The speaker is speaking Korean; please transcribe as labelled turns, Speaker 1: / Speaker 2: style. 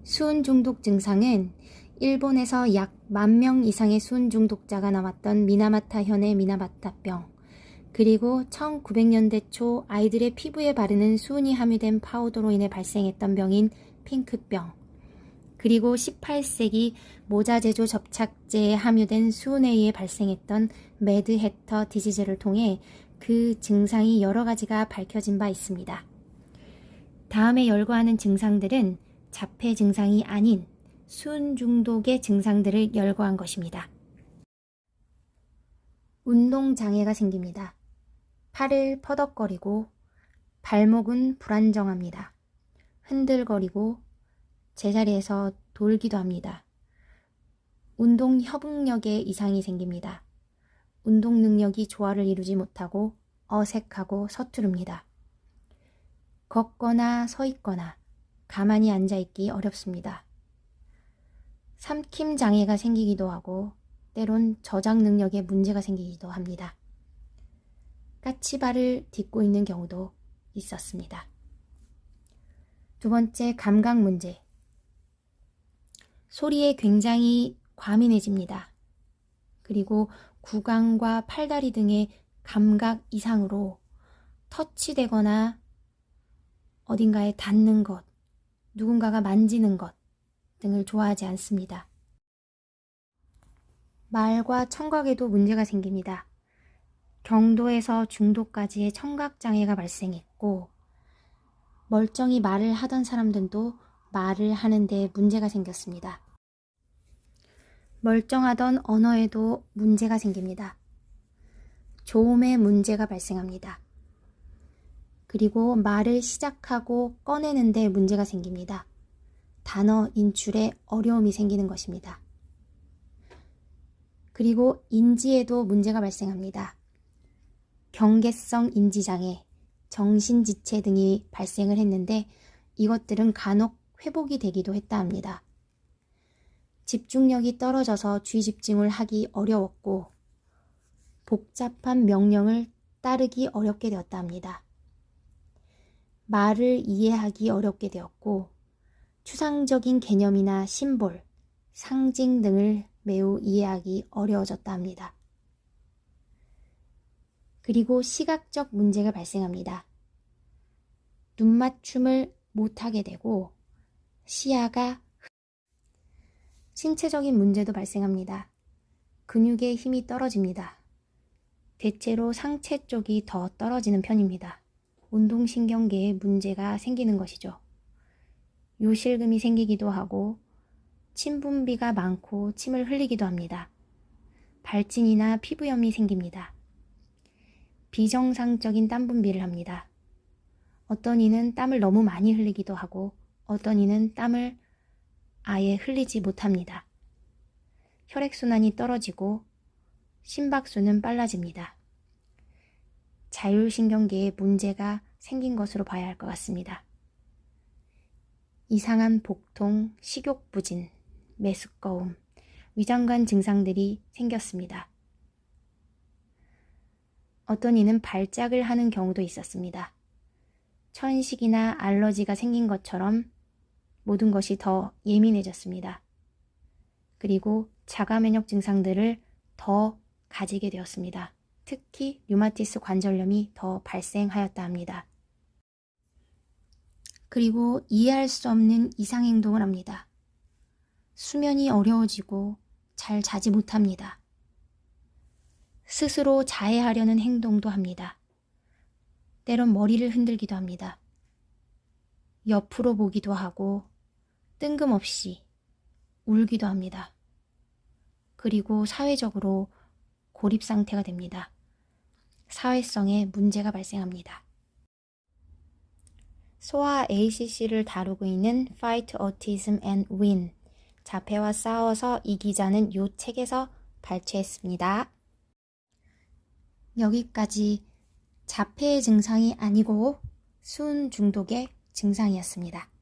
Speaker 1: 수은 중독 증상은 일본에서 약 10,000명 이상의 수은 중독자가 나왔던 미나마타현의 미나마타병, 그리고 1900년대 초 아이들의 피부에 바르는 수은이 함유된 파우더로 인해 발생했던 병인 핑크병, 그리고 18세기 모자 제조 접착제에 함유된 수은에 의해 발생했던 매드해터 디지즈를 통해 그 증상이 여러 가지가 밝혀진 바 있습니다. 다음에 열거하는 증상들은 자폐 증상이 아닌 수은 중독의 증상들을 열거한 것입니다. 운동 장애가 생깁니다. 팔을 퍼덕거리고 발목은 불안정합니다. 흔들거리고 제자리에서 돌기도 합니다. 운동 협응력에 이상이 생깁니다. 운동 능력이 조화를 이루지 못하고 어색하고 서투릅니다. 걷거나 서 있거나 가만히 앉아 있기 어렵습니다. 삼킴 장애가 생기기도 하고 때론 저장 능력에 문제가 생기기도 합니다. 까치발을 딛고 있는 경우도 있었습니다. 두 번째, 감각 문제. 소리에 굉장히 과민해집니다. 그리고 구강과 팔다리 등의 감각 이상으로 터치되거나 어딘가에 닿는 것, 누군가가 만지는 것 등을 좋아하지 않습니다. 말과 청각에도 문제가 생깁니다. 경도에서 중도까지의 청각장애가 발생했고, 멀쩡히 말을 하던 사람들도 말을 하는데 문제가 생겼습니다. 멀쩡하던 언어에도 문제가 생깁니다. 조음에 문제가 발생합니다. 그리고 말을 시작하고 꺼내는데 문제가 생깁니다. 단어 인출에 어려움이 생기는 것입니다. 그리고 인지에도 문제가 발생합니다. 경계성 인지장애, 정신지체 등이 발생을 했는데 이것들은 간혹 회복이 되기도 했다 합니다. 집중력이 떨어져서 주의집중을 하기 어려웠고 복잡한 명령을 따르기 어렵게 되었다 합니다. 말을 이해하기 어렵게 되었고 추상적인 개념이나 심볼, 상징 등을 매우 이해하기 어려워졌다 합니다. 그리고 시각적 문제가 발생합니다. 눈맞춤을 못하게 되고 시야가 신체적인 문제도 발생합니다. 근육의 힘이 떨어집니다. 대체로 상체 쪽이 더 떨어지는 편입니다. 운동신경계에 문제가 생기는 것이죠. 요실금이 생기기도 하고 침 분비가 많고 침을 흘리기도 합니다. 발진이나 피부염이 생깁니다. 비정상적인 땀 분비를 합니다. 어떤 이는 땀을 너무 많이 흘리기도 하고 어떤 이는 땀을 아예 흘리지 못합니다. 혈액순환이 떨어지고 심박수는 빨라집니다. 자율신경계에 문제가 생긴 것으로 봐야 할 것 같습니다. 이상한 복통, 식욕부진, 메스꺼움, 위장관 증상들이 생겼습니다. 어떤 이는 발작을 하는 경우도 있었습니다. 천식이나 알러지가 생긴 것처럼 모든 것이 더 예민해졌습니다. 그리고 자가면역 증상들을 더 가지게 되었습니다. 특히 류마티스 관절염이 더 발생하였다 합니다. 그리고 이해할 수 없는 이상행동을 합니다. 수면이 어려워지고 잘 자지 못합니다. 스스로 자해하려는 행동도 합니다. 때론 머리를 흔들기도 합니다. 옆으로 보기도 하고 뜬금없이 울기도 합니다. 그리고 사회적으로 고립 상태가 됩니다. 사회성에 문제가 발생합니다. 소아 ACC를 다루고 있는 Fight Autism and Win, 자폐와 싸워서 이기자는 이 책에서 발췌했습니다. 여기까지 자폐의 증상이 아니고 수은 중독의 증상이었습니다.